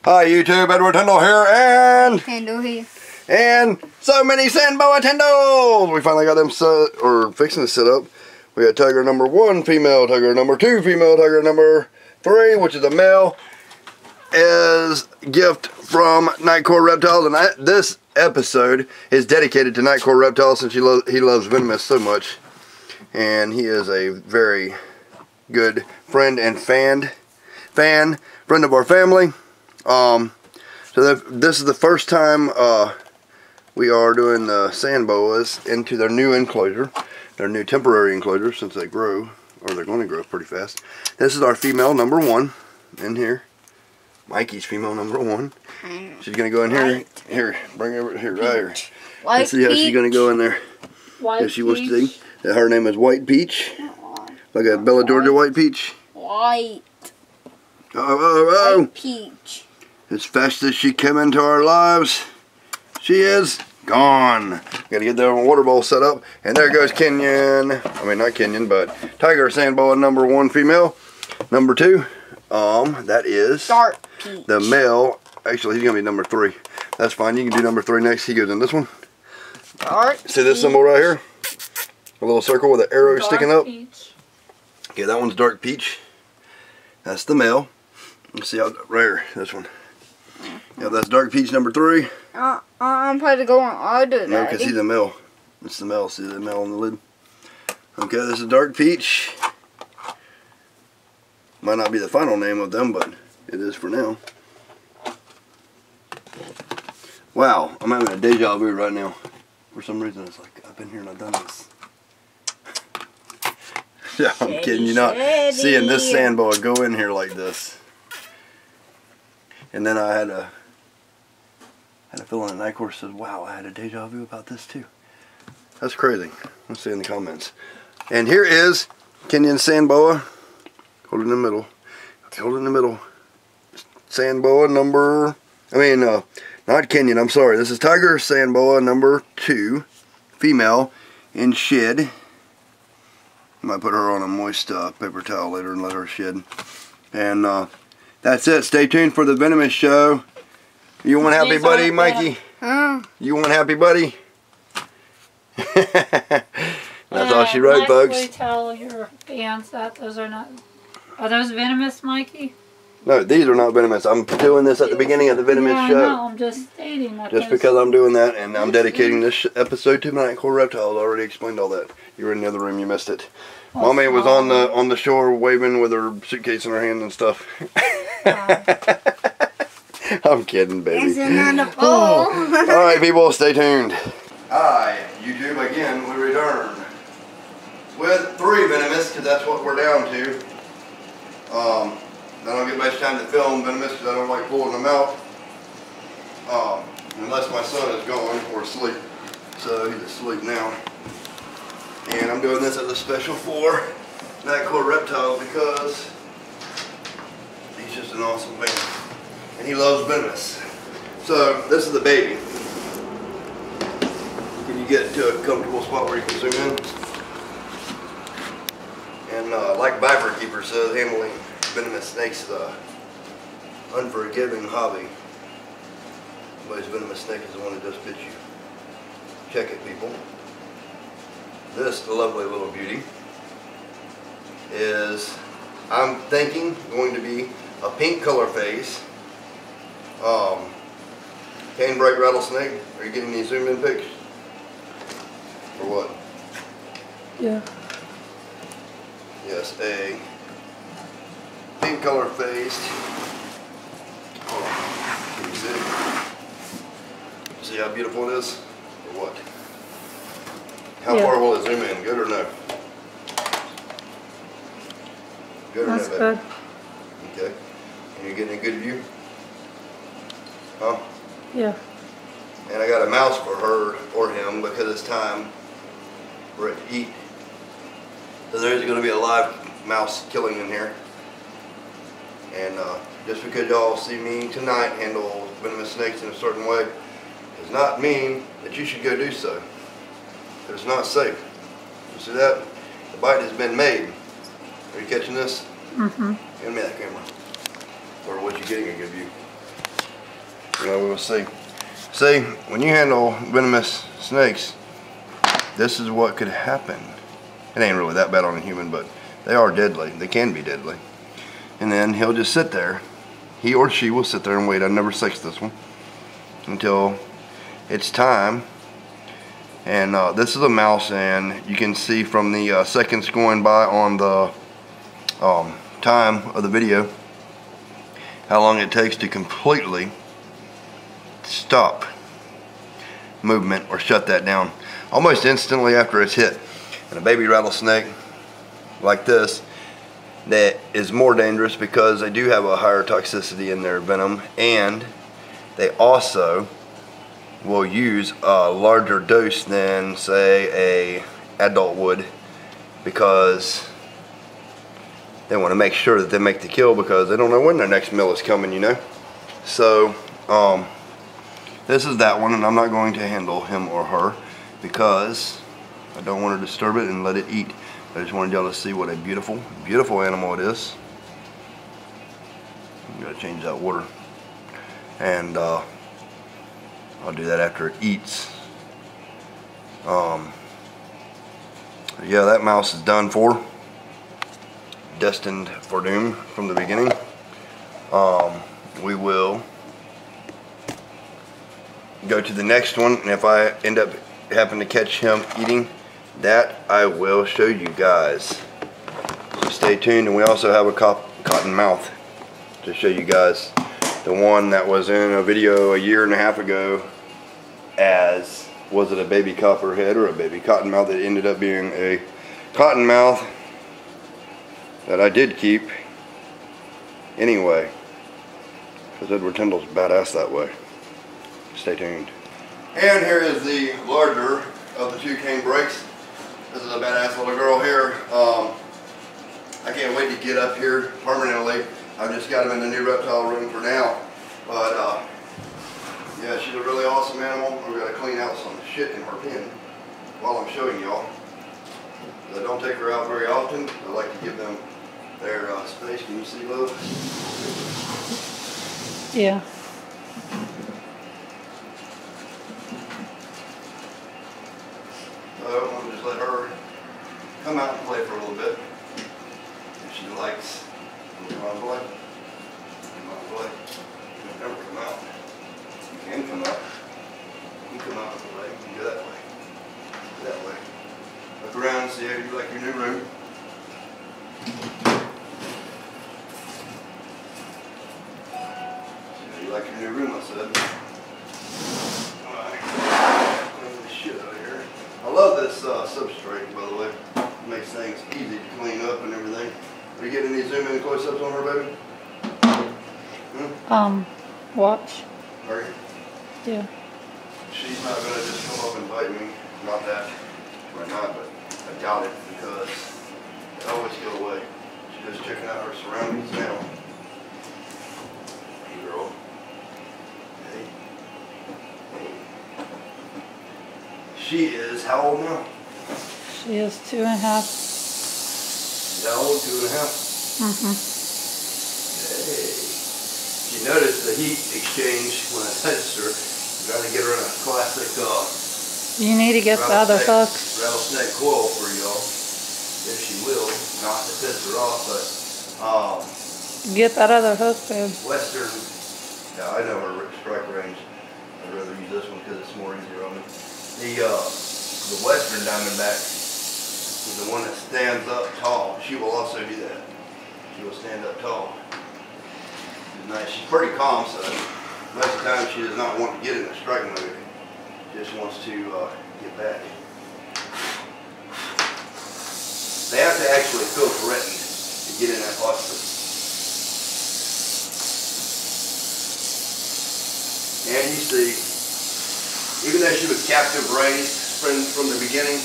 Hi YouTube, Edward Tyndall here, and Tyndall here. And so many sand boa Tyndalls! We finally got them set, or fixing to set up. We got tiger number 1, female, tiger number 2, female, tiger number 3, which is a male, is gift from Nightcore Reptiles. And this episode is dedicated to Nightcore Reptiles since he loves Venomous so much. And he is a very good friend and friend of our family. So this is the first time we are doing the sand boas into their new enclosure, their new temporary enclosure, since they grow, or they're going to grow pretty fast. This is our female number 1 in here. Mikey's female number 1. She's going to go in here. Here, bring her over here, right here. Let's see how she's going to go in there. If she wants to see. Her name is White Peach. Like a Bella Georgia White Peach. White. White Peach. As fast as she came into our lives, she is gone. Gotta get the water bowl set up. And there goes Kenyon. I mean, not Kenyon, but Tiger Sand Boa number 1 female. Number 2, that is Dark Peach. The male. Actually, he's gonna be number 3. That's fine. You can do number 3 next. He goes in this one. Dark See this symbol right here? A little circle with an arrow sticking up. Peach. Okay, that one's Dark Peach. That's the male. Let's see how, right here, this one. Yeah, that's Dark Peach number 3. I'm probably to go on order. No, because he's a male. It's the male. See the male on the lid? Okay, this is Dark Peach. Might not be the final name of them, but it is for now. Wow, I'm having a deja vu right now. For some reason, it's like, I've been here and I've done this. Yeah, I'm kidding you not. Seeing this sand boa go in here like this. And then I had a feeling that Nightcore said, wow, I had a deja vu about this too. That's crazy. Let's see in the comments. And here is Kenyon Sand Boa. Hold it in the middle. Hold it in the middle. Sand Boa number, not Kenyon, I'm sorry. This is Tiger Sand Boa number 2, female, in shed. Might put her on a moist paper towel later and let her shed. And that's it. Stay tuned for the Venomous show. You want happy buddy, Mikey? You want happy buddy? That's all she wrote, folks. Actually tell your fans that those are not. Are those venomous, Mikey? No, these are not venomous. I'm doing this at the beginning of the Venomous show. No, I'm just stating that. Just because I'm doing that, and I'm dedicating this episode to Nightcore Reptiles. I already explained all that. You were in the other room, you missed it. Well, Mommy was on the shore waving with her suitcase in her hand and stuff. I'm kidding, baby. Alright, people, stay tuned. Hi, YouTube, again, we return with 3 Venomous, because that's what we're down to. I don't get much time to film Venomous because I don't like pulling them out. Unless my son is gone or asleep. So he's asleep now. And I'm doing this as a special for Nightcore Reptile because he's just an awesome man. And he loves Venomous. So this is the baby. Can you get to a comfortable spot where you can zoom in? And like Viper Keeper says, handling venomous snakes is a unforgiving hobby. Somebody's venomous snake is the one that just bit you. Check it, people. This lovely little beauty is, I'm thinking, going to be a pink color face. Cane break rattlesnake. Are you getting these zoom in pics? Or what? Yeah. Yes, a pink color face. Hold on. Can you see? See how beautiful it is? Or what? How far will it zoom in? Good or no? Good or no? That's good. Okay. And you're getting a good view? Huh? Yeah. And I got a mouse for her or him because it's time for it to eat. So there's going to be a live mouse killing in here. And just because y'all see me tonight handle venomous snakes in a certain way does not mean that you should go do so. It's not safe. You see that? The bite has been made. Are you catching this? Mm-hmm. Give me that camera. Or was you getting a good view? We'll see. See, when you handle venomous snakes, this is what could happen. It ain't really that bad on a human, but they are deadly. They can be deadly. And then he'll just sit there. He or she will sit there and wait. I've never sexed this one until it's time. And this is a mouse, and you can see from the seconds going by on the time of the video how long it takes to completely stop movement or shut that down almost instantly after it's hit. And a baby rattlesnake like this that is more dangerous because they do have a higher toxicity in their venom, and they also will use a larger dose than say a adult would, because they want to make sure that they make the kill, because they don't know when their next meal is coming, you know. So this is that one, and I'm not going to handle him or her because I don't want to disturb it and let it eat. I just wanted y'all to see what a beautiful, beautiful animal it is. I'm gonna change that water, and I'll do that after it eats. Yeah, that mouse is done for, destined for doom from the beginning. We will go to the next one, and if I end up having to catch him eating, that I will show you guys. So stay tuned. And we also have a Cottonmouth to show you guys, the one that was in a video a year and a half ago as, was it a baby copperhead or a baby cottonmouth? It ended up being a cottonmouth that I did keep anyway, because Edward Tyndall's badass that way. Stay tuned. And here is the larger of the two cane brakes. This is a badass little girl here. I can't wait to get up here permanently. I've just got him in the new reptile room for now. But yeah, she's a really awesome animal. We've got to clean out some shit in her pen while I'm showing y'all. I don't take her out very often. I like to give them their space. Can you see, love? Yeah. So I'm going to just let her come out and play for a little bit. If she likes, come out and play. Come out and play. You'll never come out. You can come out. You can come out and play. You can go that way. That way. Look around and see how you like your new room. See how you like your new room, I said. Alright. Clean the shit out of here. I love this substrate, by the way. It makes things easy to clean up and everything. Are you getting any zoom in close-ups on her, baby? Watch. Are you? Yeah. She's not going to just come up and bite me. Not that. She might not, but I doubt it, because they always get away. She's just checking out her surroundings now. Hey, girl. Hey. Hey. She is how old now? She is 2.5. She's how old? 2.5? Mm-hmm. Hey. She noticed the heat exchange when I touched her. I'm trying to get her in a classic You need to get the other hook. rattlesnake coil for y'all, if she will, not to piss her off, but Get that other hook, babe. Western, yeah, I know her strike range. I'd rather use this one because it's more easier on me. The Western Diamondback is the one that stands up tall. She will also do that. She will stand up tall. She's nice. She's pretty calm, so most of the time she does not want to get in a strike mode. She just wants to get back. They have to actually feel threatened to get in that posture. And you see, even though she was captive raised from the beginning,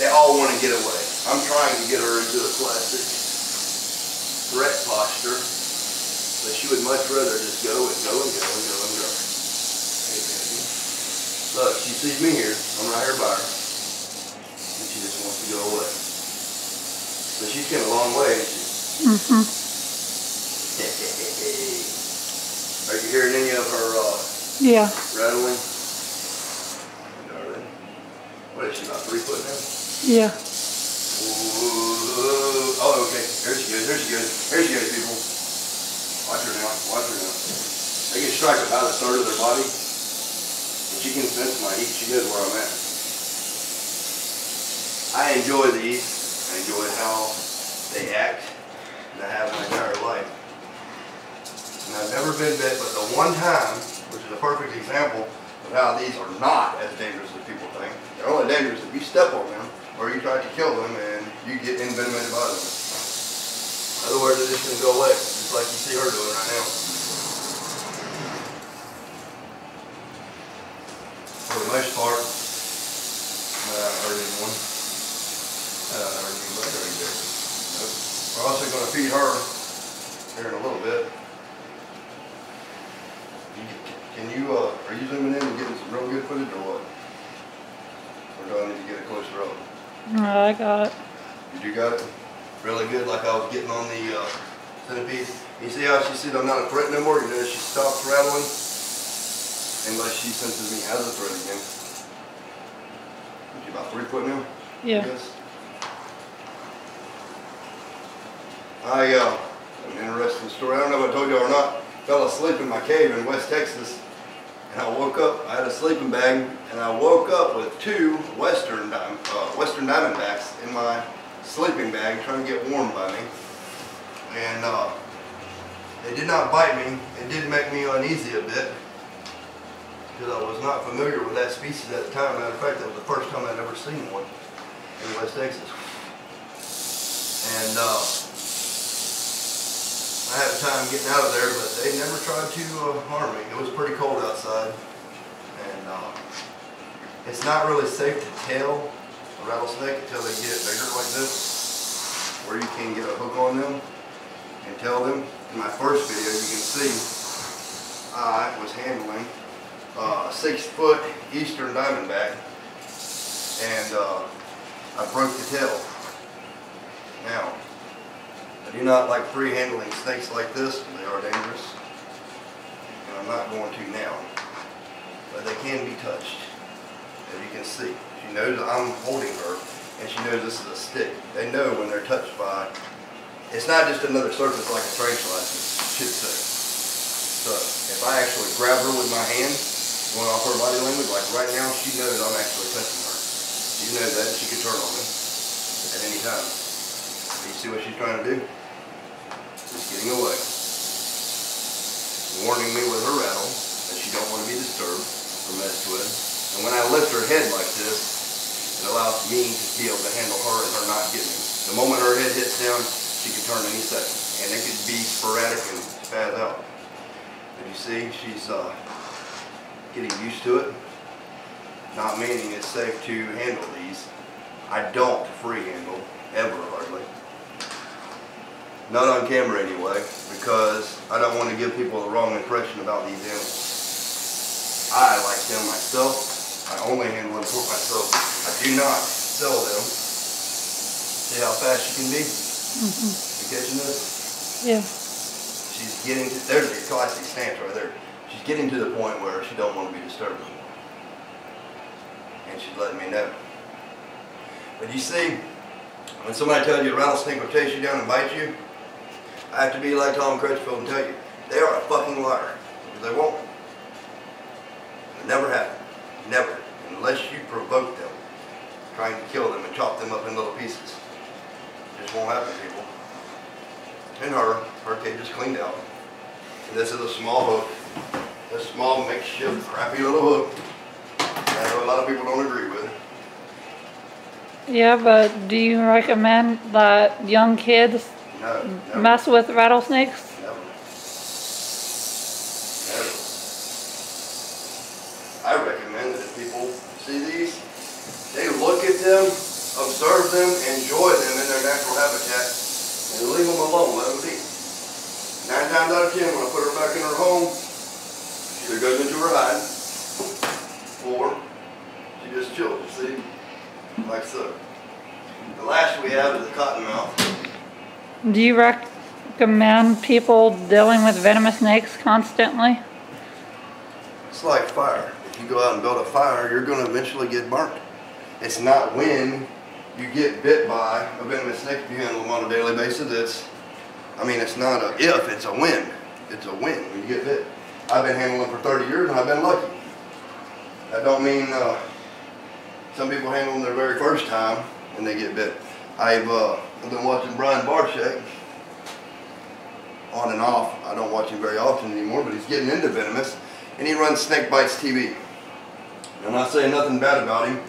they all want to get away. I'm trying to get her into a classic threat posture, but she would much rather just go and go and go and go and go. Hey, baby. Look, she sees me here. I'm right here by her. And she just wants to go away. So she's come a long way, ain't she? Mm-hmm. Are you hearing any of her Yeah. Rattling. Darling. What is she, about 3 foot now? Yeah. Ooh. Oh, okay. There she goes, there she goes. There she goes, people. Watch her now, watch her now. They can strike about a third of their body. And she can sense my heat. She knows where I'm at. I enjoy these. I enjoy how they act. And I have my entire life. And I've never been bit, but the one time, which is a perfect example of how these are not as dangerous as people think. They're only dangerous if you step on them or you try to kill them and you get envenomated by them. In other words, they're just going to go away, just like you see her doing right now. For the most part, I haven't hurt anyone. I don't hurt anybody right there. Nope. We're also going to feed her here in a little bit. Can you, are you zooming in and getting some real good footage or what? Or do I need to get it closer up? No, I got it. You got it? Really good, like I was getting on the centipede. You see how she said I'm not a threat no more? You notice she stops rattling unless she senses me as a threat again. She's about 3 foot now? Yeah. An interesting story. I don't know if I told you or not. Fell asleep in my cave in West Texas. And I woke up, I had a sleeping bag, and I woke up with 2 Western Diamondbacks in my sleeping bag trying to get warm by me. And they did not bite me. It did make me uneasy a bit because I was not familiar with that species at the time. Matter of fact, that was the first time I'd ever seen one in West Texas. And I had a time getting out of there, but they never tried to harm me. It was pretty cold outside, and it's not really safe to tail a rattlesnake until they get bigger like this, where you can get a hook on them and tail them. In my first video, you can see I was handling a 6 foot Eastern Diamondback, and I broke the tail. Now, I do not like free handling snakes like this. They are dangerous. And I'm not going to now. But they can be touched. As you can see. She knows I'm holding her. And she knows this is a stick. They know when they're touched by. It's not just another surface like a tarantula, should say. So if I actually grab her with my hand, going off her body language, like right now, she knows I'm actually touching her. She knows that. She can turn on me at any time. You see what she's trying to do? Just getting away. Warning me with her rattle that she don't want to be disturbed or messed with. And when I lift her head like this, it allows me to be able to handle her and her not getting me. The moment her head hits down, she can turn any second. And it could be sporadic and spaz out. But you see, she's getting used to it. Not meaning it's safe to handle these. I don't free handle, ever hardly. Not on camera anyway, because I don't want to give people the wrong impression about these animals. I like them myself. I only handle them for myself. I do not sell them. See how fast she can be? Mm-hmm. You catching this? Yeah. She's getting to, there's the classic stance right there. She's getting to the point where she don't want to be disturbed anymore. And she's letting me know. But you see, when somebody tells you a rattlesnake will chase you down and bite you, I have to be like Tom Crutchfield and tell you, they are a fucking liar. Because they won't. It never happened. Never. Unless you provoke them, trying to kill them and chop them up in little pieces. It just won't happen, people. And her cage is cleaned out. And this is a small hook. A small makeshift crappy little hook. I know a lot of people don't agree with it. Yeah, but do you recommend that young kids mess with rattlesnakes? Never. Never. I recommend that if people see these, they look at them, observe them, enjoy them in their natural habitat, and leave them alone, let them be. 9 times out of 10, when I put her back in her home, she either goes into her hide, or she just chills, you see? Like so. The last we have is the Cottonmouth. Do you recommend people dealing with venomous snakes constantly? It's like fire. If you go out and build a fire, you're going to eventually get burnt. It's not when you get bit by a venomous snake if you handle them on a daily basis. It's not a if, it's a when. It's a when you get bit. I've been handling them for 30 years and I've been lucky. That don't mean some people handle them their very first time and they get bit. I've been watching Brian Barshek on and off. I don't watch him very often anymore, but he's getting into Venomous, and he runs Snake Bites TV. I'm not saying nothing bad about him.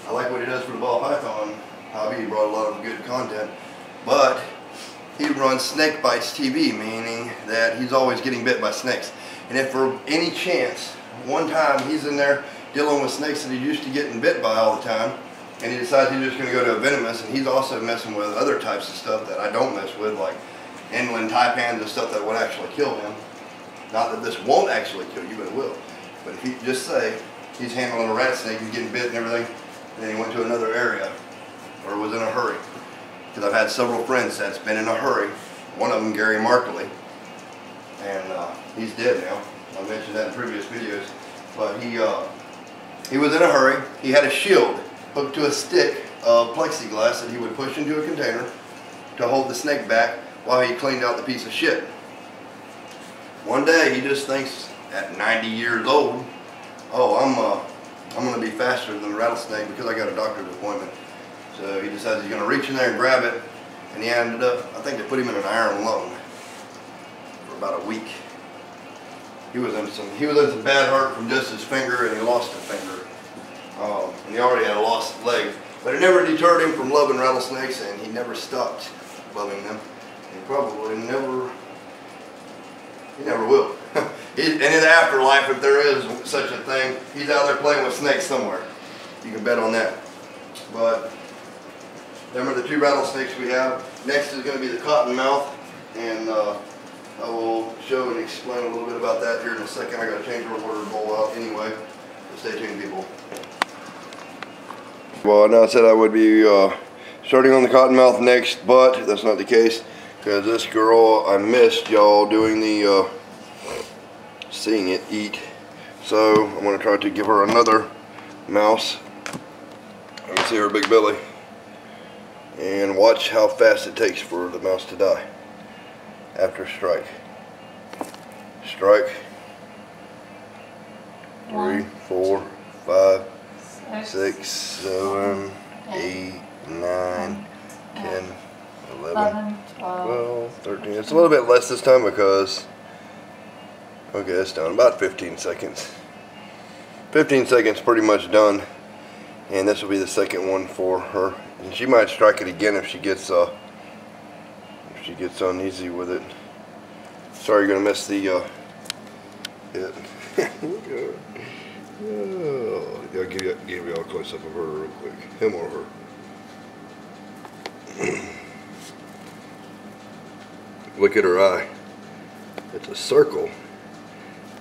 I like what he does for the ball python hobby. He brought a lot of good content, but he runs Snake Bites TV, meaning that he's always getting bit by snakes. And if for any chance, one time he's in there dealing with snakes that he's used to getting bit by all the time, and he decides he's just going to go to a Venomous, and he's also messing with other types of stuff that I don't mess with, like inland taipans and stuff that would actually kill him. Not that this won't actually kill you, but it will. But if you just say he's handling a rat snake, he's getting bit and everything, and then he went to another area, or was in a hurry. Because I've had several friends that's been in a hurry. One of them, Gary Markley, and he's dead now. I mentioned that in previous videos. But he was in a hurry. He had a shield hooked to a stick of plexiglass that he would push into a container to hold the snake back while he cleaned out the piece of shit. One day he just thinks, at 90 years old, oh, I'm going to be faster than the rattlesnake because I got a doctor's appointment. So he decides he's going to reach in there and grab it, and he ended up, I think they put him in an iron lung for about a week. He was in some bad hurt from just his finger, and he lost a finger. And he already had a lost leg. But it never deterred him from loving rattlesnakes, and he never stopped loving them. He probably never will. And in the afterlife, if there is such a thing, he's out there playing with snakes somewhere. You can bet on that. But them are the two rattlesnakes we have. Next is going to be the Cottonmouth, and I will show and explain a little bit about that here in a second. I got to change our water bowl out anyway, so stay tuned, people. Well, I know I said I would be starting on the Cottonmouth next, but that's not the case, because this girl, I missed y'all doing the seeing it eat. So I'm going to try to give her another mouse. You can see her big belly. And watch how fast it takes for the mouse to die after a strike. Strike. 3, 4, 5, 6, 7, 8, 9, 10, 11, 12, 13. It's a little bit less this time because, okay, it's done. About 15 seconds. 15 seconds pretty much done. And this will be the second one for her. And she might strike it again if she gets uneasy with it. Sorry, you're gonna miss the hit. Oh, I'll give you all a close up of her real quick. Him or her. Look at her eye. It's a circle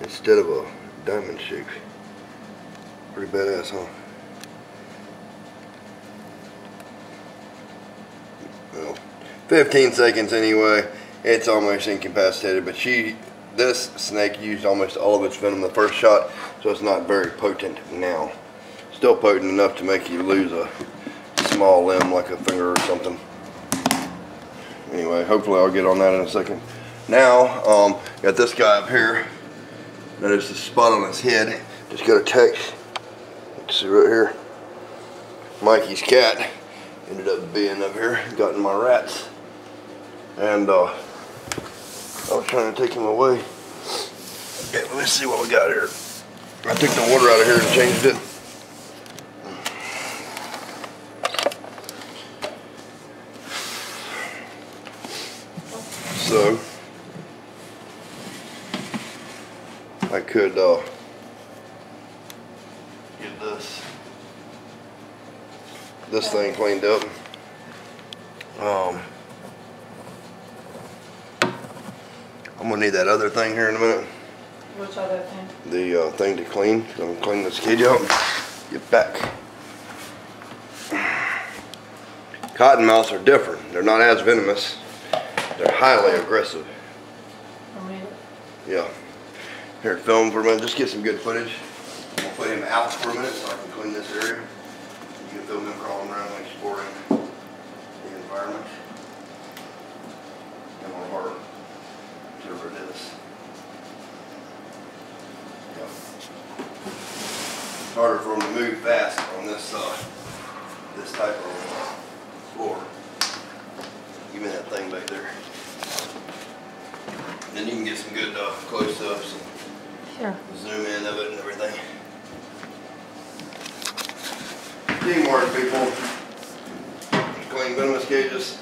instead of a diamond shape. Pretty badass, huh? Well, 15 seconds anyway. It's almost incapacitated, but this snake used almost all of its venom the first shot, so it's not very potent now. Still potent enough to make you lose a small limb like a finger or something. Anyway, hopefully I'll get on that in a second. Now, got this guy up here. Notice the spot on his head. Just got a text. Let's see right here. Mikey's cat ended up being up here, gotten my rats. And I was trying to take him away. Okay, let me see what we got here. I took the water out of here and changed it. So I could get this thing cleaned up. I'm gonna need that other thing here in a minute. Which other thing? The thing to clean. I'm gonna clean this cage out and get back. Cottonmouths are different. They're not as venomous. They're highly aggressive. Yeah. here to film for a minute, just get some good footage. We'll put him out for a minute so I can clean this area. You can film him crawling around and exploring the environment. And more hard, whatever it is. Yeah. It's harder for him to move fast on this this type of floor. Give me that thing back there. Then you can get some good close-ups and Sure. zoom in of it and everything. Teamwork, people. Clean venomous cages.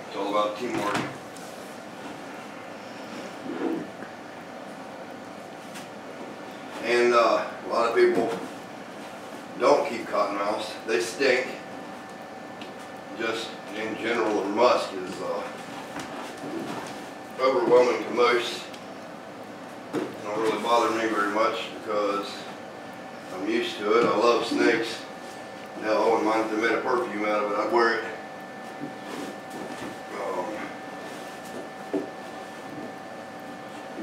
It's all about teamwork. And a lot of people don't keep cottonmouths. They stink. Just in general, the musk is overwhelming to most. It don't really bother me very much because I'm used to it. I love snakes. Hell, I wouldn't mind if they made a perfume out of it. I'd wear it.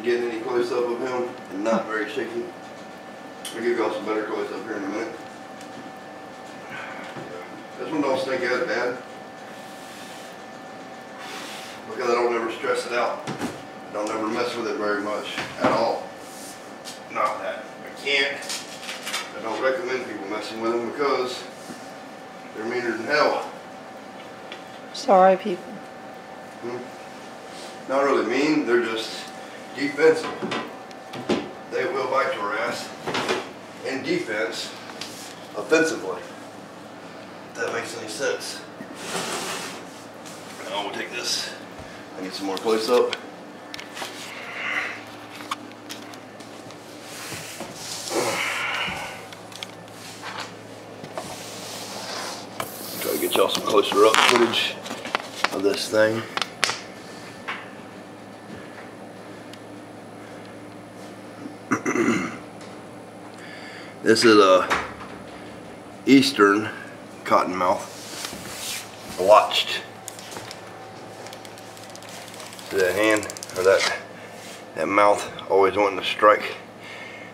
Getting any close up of him and not very shaky. I'll give y'all some better close up here in a minute. This one don't stink as bad because I don't ever stress it out. I don't ever mess with it very much at all. Not that I can't. I don't recommend people messing with them because they're meaner than hell. Sorry, people. Not really mean, they're just defensive. They will bite your ass in defense, offensively. If that makes any sense. Now we'll take this and get some more close up. Try to get y'all some closer up footage of this thing. This is a eastern cottonmouth, blotched. See that hand or that mouth always wanting to strike.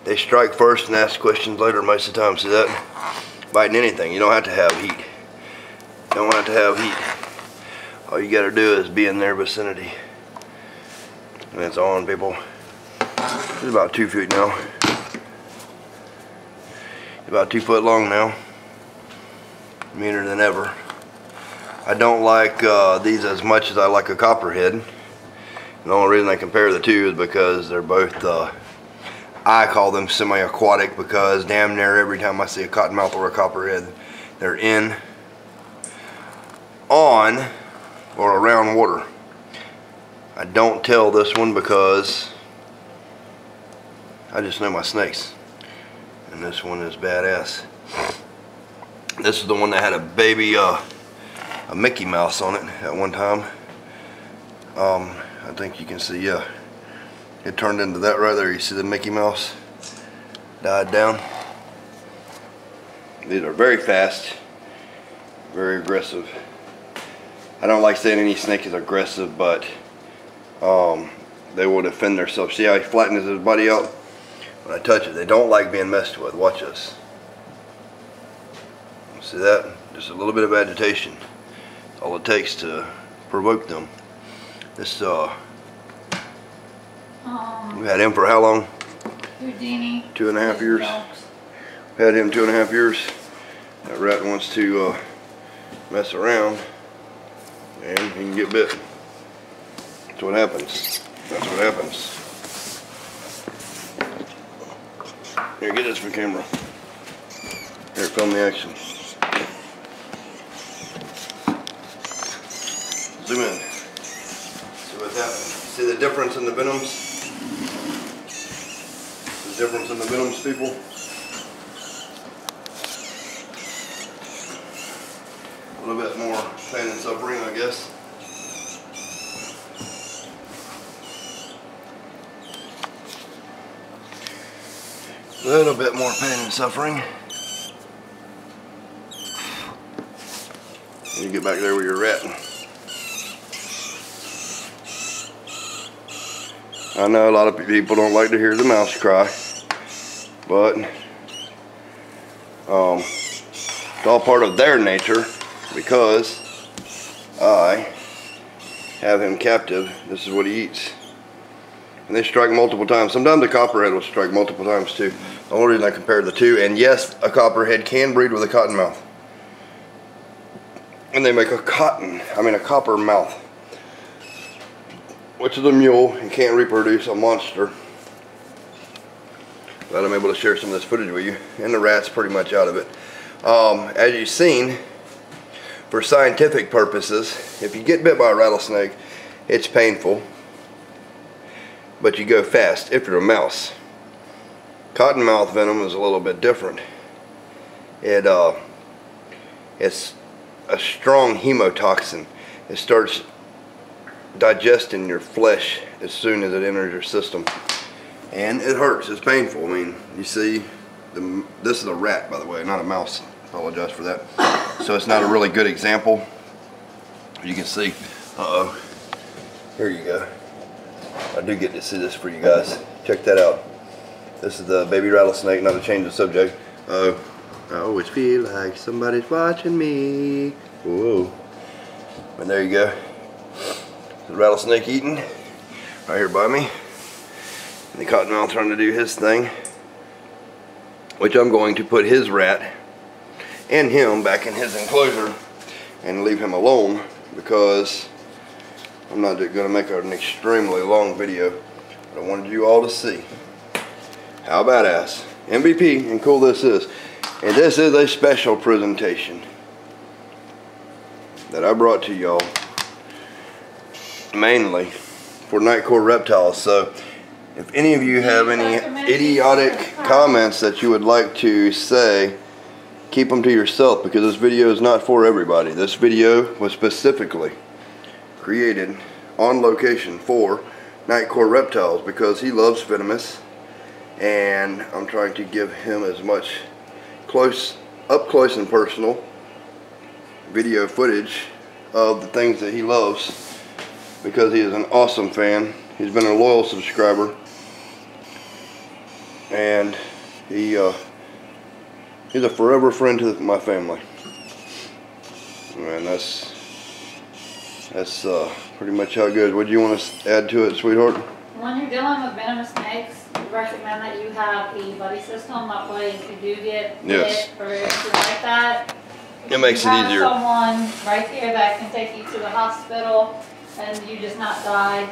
They strike first and ask questions later most of the time. See that? Biting anything, you don't have to have heat. Don't have to have heat. All you gotta do is be in their vicinity. And it's on, people. It's about 2 feet now. About 2 foot long now. Meaner than ever. I don't like these as much as I like a copperhead. And the only reason I compare the two is because they're both, I call them semi-aquatic because damn near every time I see a cottonmouth or a copperhead, they're in, on, or around water. I don't tell this one because I just know my snakes. And this one is badass. This is the one that had a baby, a Mickey Mouse on it at one time. I think you can see, yeah, it turned into that right there. You see the Mickey Mouse died down. These are very fast, very aggressive. I don't like saying any snake is aggressive, but they will defend themselves. See how he flattens his body out? When I touch it, they don't like being messed with. Watch this. See that? Just a little bit of agitation. That's all it takes to provoke them. This, we had him for how long? Houdini. 2.5 years. We had him 2.5 years. That rat wants to mess around and he can get bit. That's what happens. That's what happens. Here, get this for camera. Here, film the action. Zoom in. See what's happening. See the difference in the venoms? The difference in the venoms, people? A little bit more pain and suffering, I guess. A little bit more pain and suffering. You get back there where you're at. I know a lot of people don't like to hear the mouse cry, but it's all part of their nature because I have him captive. This is what he eats. And they strike multiple times. Sometimes the copperhead will strike multiple times too. The only reason I compared the two, and yes, a copperhead can breed with a cottonmouth. And they make a copper mouth, which is a mule and can't reproduce, a monster. But I'm able to share some of this footage with you. And the rat's pretty much out of it. As you've seen, for scientific purposes, if you get bit by a rattlesnake, it's painful, but you go fast if you're a mouse. Cottonmouth venom is a little bit different. It's a strong hemotoxin. It starts digesting your flesh as soon as it enters your system, and it hurts. It's painful. I mean, you see, this is a rat, by the way, not a mouse. Apologize for that. So it's not a really good example. You can see. Here you go. I do get to see this for you guys. Check that out. This is the baby rattlesnake. Not to change the subject. I always feel like somebody's watching me. Whoa. And there you go. The rattlesnake eating right here by me. And the cottonmouth trying to do his thing, which I'm going to put his rat and him back in his enclosure and leave him alone because I'm not going to make an extremely long video, but I wanted you all to see how badass, MVP, and cool this is. And this is a special presentation that I brought to y'all mainly for Nightcore Reptiles. So if any of you have any idiotic comments that you would like to say, keep them to yourself, because this video is not for everybody. This video was specifically created on location for Nightcore Reptiles because he loves Venomous, and I'm trying to give him as much up close and personal video footage of the things that he loves because he is an awesome fan. He's been a loyal subscriber, and he's a forever friend to my family. And that's pretty much how it goes. What do you want to add to it, sweetheart? When you're dealing with venomous snakes, we recommend that you have a buddy system. That way, if you do get hit or anything like that, it makes it easier. You have someone right there that can take you to the hospital and you just not die.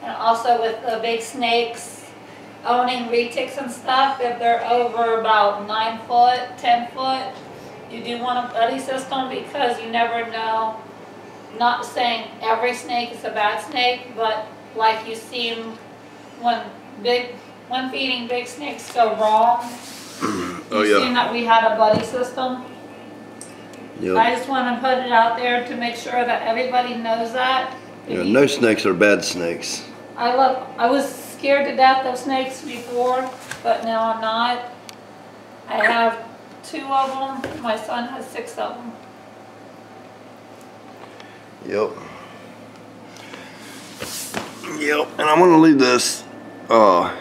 And also with the big snakes, owning retics and stuff, if they're over about 9 foot, 10 foot, you do want a buddy system because you never know. Not saying every snake is a bad snake, but like you've seen when feeding big snakes go wrong, you've seen that we had a buddy system. Yep. I just want to put it out there to make sure that everybody knows that. Yeah, no snakes are bad snakes. I was scared to death of snakes before, but now I'm not. I have 2 of them. My son has 6 of them. Yep. And I'm gonna leave this girl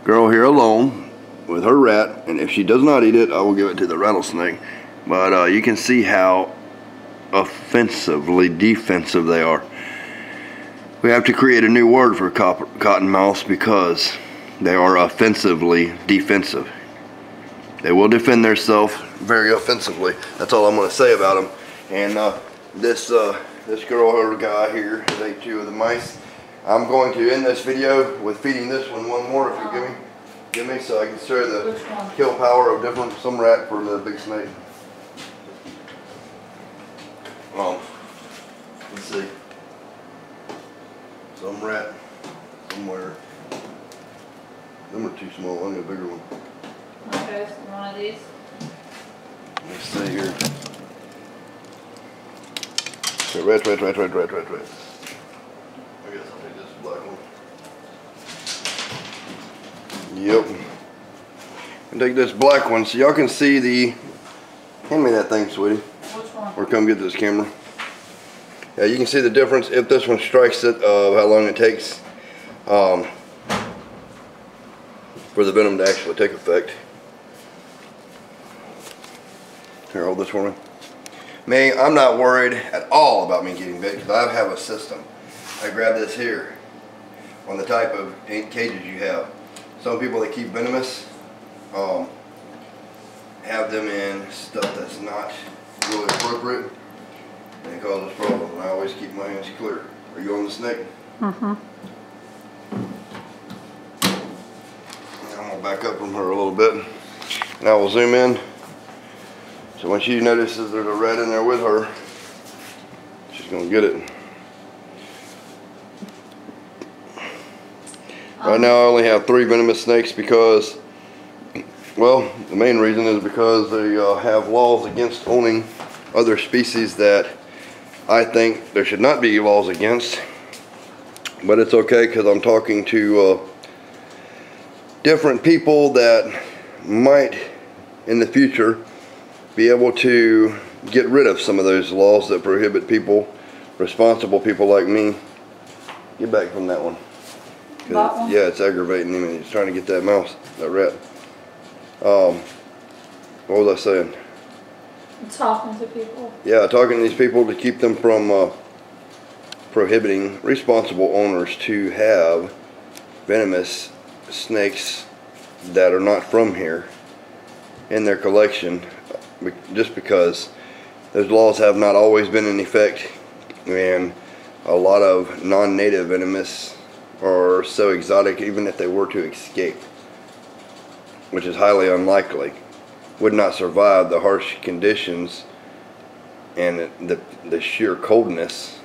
here alone with her rat, and if she does not eat it, I will give it to the rattlesnake. But you can see how offensively defensive they are. We have to create a new word for cottonmouths because they are offensively defensive. They will defend themselves very offensively. That's all I'm going to say about them. And this girl or guy here has ate 2 of the mice. I'm going to end this video with feeding this one more if you give me so I can share the kill power of some rat for the big snake. Let's see. Some rat somewhere. Them are too small. I need a bigger one. Okay, so one of these. Let's see here. Okay, rat. I guess I'll take this black one. Yep. And take this black one so y'all can see the. Hand me that thing, sweetie. Which one? Or come get this camera. Yeah, you can see the difference if this one strikes it of how long it takes. for the venom to actually take effect. Here, hold this for me. Me, I'm not worried at all about me getting bit because I have a system. I grab this here on the type of cages you have. Some people that keep venomous have them in stuff that's not really appropriate, and it causes problems. And I always keep my hands clear. Are you on the snake? Mm-hmm. I'm gonna back up from her a little bit. Now we'll zoom in. So when she notices there's a rat in there with her, she's gonna get it. Right now I only have 3 venomous snakes because, well, the main reason is because they have laws against owning other species that I think there should not be laws against. But it's okay because I'm talking to different people that might in the future be able to get rid of some of those laws that prohibit people, responsible people like me. Get back from that one. Yeah, it's aggravating him and he's trying to get that mouse, that rat. What was I saying? Talking to people. Yeah, talking to these people to keep them from prohibiting responsible owners to have venomous snakes that are not from here in their collection, just because those laws have not always been in effect, and a lot of non-native venomous are so exotic, even if they were to escape, which is highly unlikely, would not survive the harsh conditions and the sheer coldness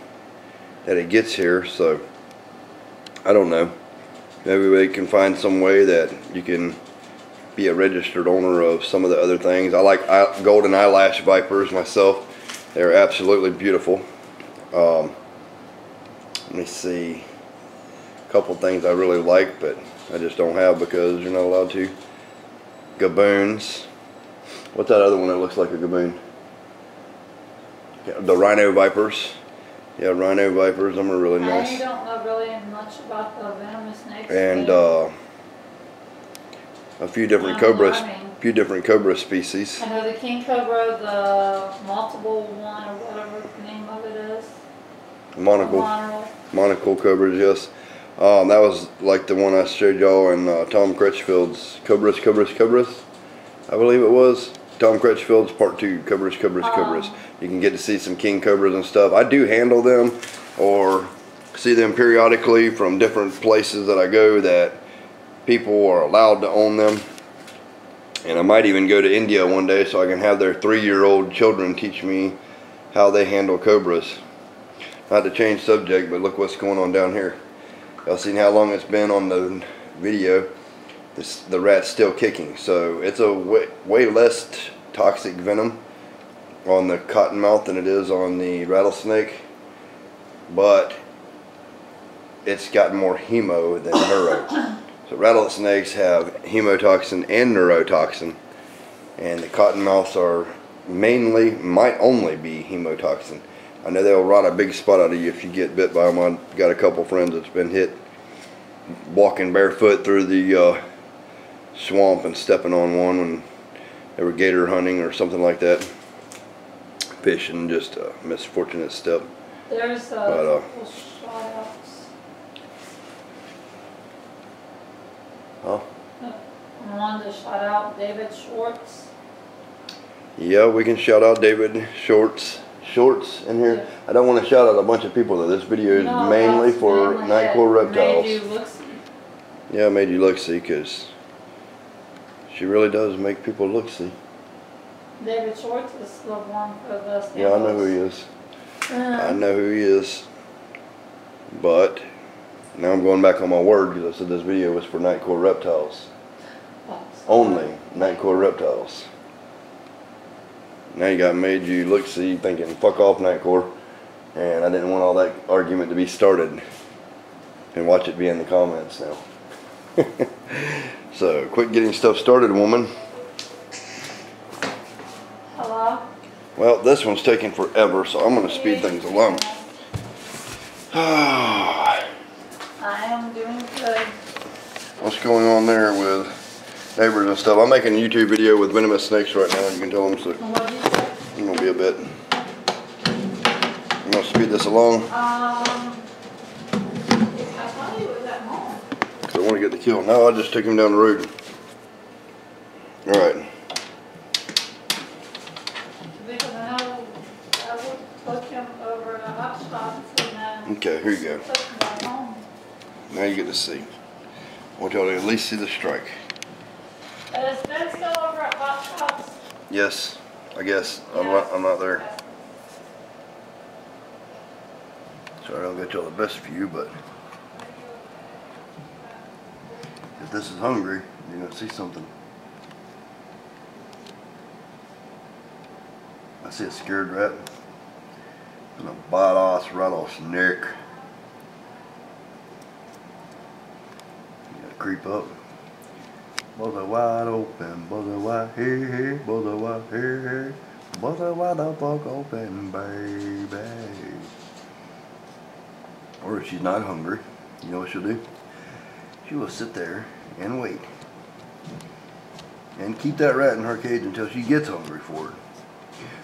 that it gets here. So I don't know, maybe we can find some way that you can be a registered owner of some of the other things. I like golden eyelash vipers myself. They're absolutely beautiful. Let me see, a couple things I really like but I just don't have because you're not allowed to. Gaboons. What's that other one that looks like a gaboon? Yeah, the rhino vipers. Yeah, rhino vipers. Them are really nice. I don't know really much about the venomous snakes. And a few different cobra species. I know the king cobra, the multiple one or whatever the name of it is. Monocle cobras, yes. That was like the one I showed y'all in Tom Crutchfield's Cobras, I believe it was. Tom Crutchfield's part 2, Cobras. You can get to see some king cobras and stuff. I do handle them or see them periodically from different places that I go that people are allowed to own them. And I might even go to India one day so I can have their 3-year-old children teach me how they handle cobras. Not to change subject, but look what's going on down here. Y'all seen how long it's been on the video? The rat's still kicking. So it's a way less toxic venom on the Cottonmouth than it is on the rattlesnake, but it's got more hemo than neuro. So rattlesnakes have hemotoxin and neurotoxin, and the Cottonmouths are might only be hemotoxin. I know they'll rot a big spot out of you if you get bit by them. I've got a couple friends that's been hit walking barefoot through the swamp and stepping on one when they were gator hunting or something like that. Fishing, just a misfortunate step. There's little shout-outs. Huh? I wanted to shout out David Schwartz. Yeah, we can shout out David Shorts in here. Yeah. I don't want to shout out a bunch of people though. This video is mainly for Nightcore Reptiles. Made you look-see. Yeah, made you look-see because she really does make people look-see. David Schwartz is the one for the samples. Yeah, I know who he is. I know who he is. But now I'm going back on my word because I said this video was for Nightcore Reptiles. Only Nightcore Reptiles. Now you got made you look-see thinking, fuck off Nightcore. And I didn't want all that argument to be started. And watch it be in the comments now. So, quit getting stuff started, woman. Hello? Well, this one's taking forever, so I'm going to speed things along. I am doing good. going on there with neighbors and stuff. I'm making a YouTube video with venomous snakes right now. You can tell them, so What did you say? it's gonna be a bit. I'm gonna speed this along. I thought he was at home. Cause I want to get the kill. No, I just took him down the road. All right. Because I know I took him over to Hot Shots and then Okay, here you go. took him back home. Now you get to see. I want y'all to at least see the strike. Is Ben still over at Hot Shots? Yes, I guess. Yes. I'm not there. Sorry, I don't get y'all the best view, but if this is hungry, you're gonna see something. I see a scared rat and a badass rattlesnake. You gotta creep up. Buzzer wide open, buzzer wide here, buzzer wide here, buzzer wide the fuck open, baby. Or if she's not hungry, you know what she'll do? She will sit there and wait. And keep that rat in her cage until she gets hungry for it.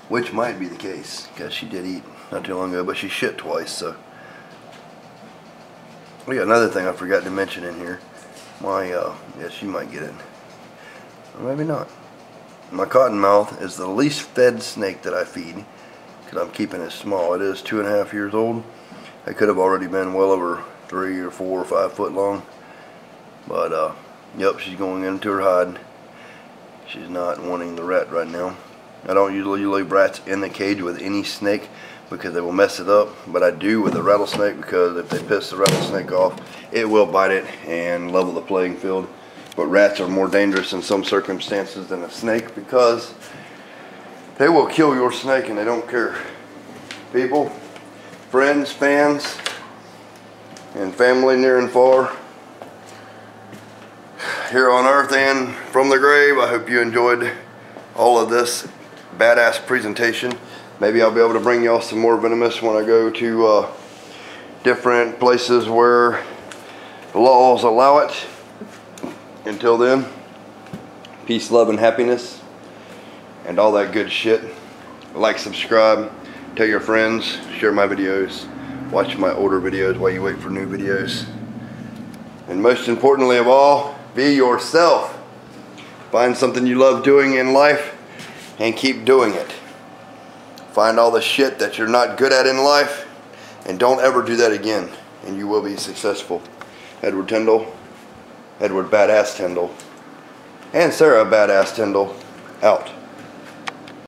Which might be the case, because she did eat not too long ago, but she shit twice, so. We got another thing I forgot to mention in here. Yeah, she might get it. Or maybe not. My Cottonmouth is the least fed snake that I feed, because I'm keeping it small. It is 2.5 years old. It could have already been well over 3 or 4 or 5 foot long. But, yep, she's going into her hide. She's not wanting the rat right now. I don't usually leave rats in the cage with any snake because they will mess it up, but I do with a rattlesnake because if they piss the rattlesnake off, it will bite it and level the playing field. But rats are more dangerous in some circumstances than a snake because they will kill your snake and they don't care. People, friends, fans, and family near and far, here on earth and from the grave, I hope you enjoyed all of this badass presentation. Maybe I'll be able to bring y'all some more venomous when I go to different places where the laws allow it. Until then, peace, love, and happiness, and all that good shit. Like, subscribe, tell your friends, share my videos, watch my older videos while you wait for new videos. And most importantly of all, be yourself. Find something you love doing in life and keep doing it. Find all the shit that you're not good at in life and don't ever do that again, and you will be successful. Edward Badass Tyndall, and Sarah Badass Tyndall, out.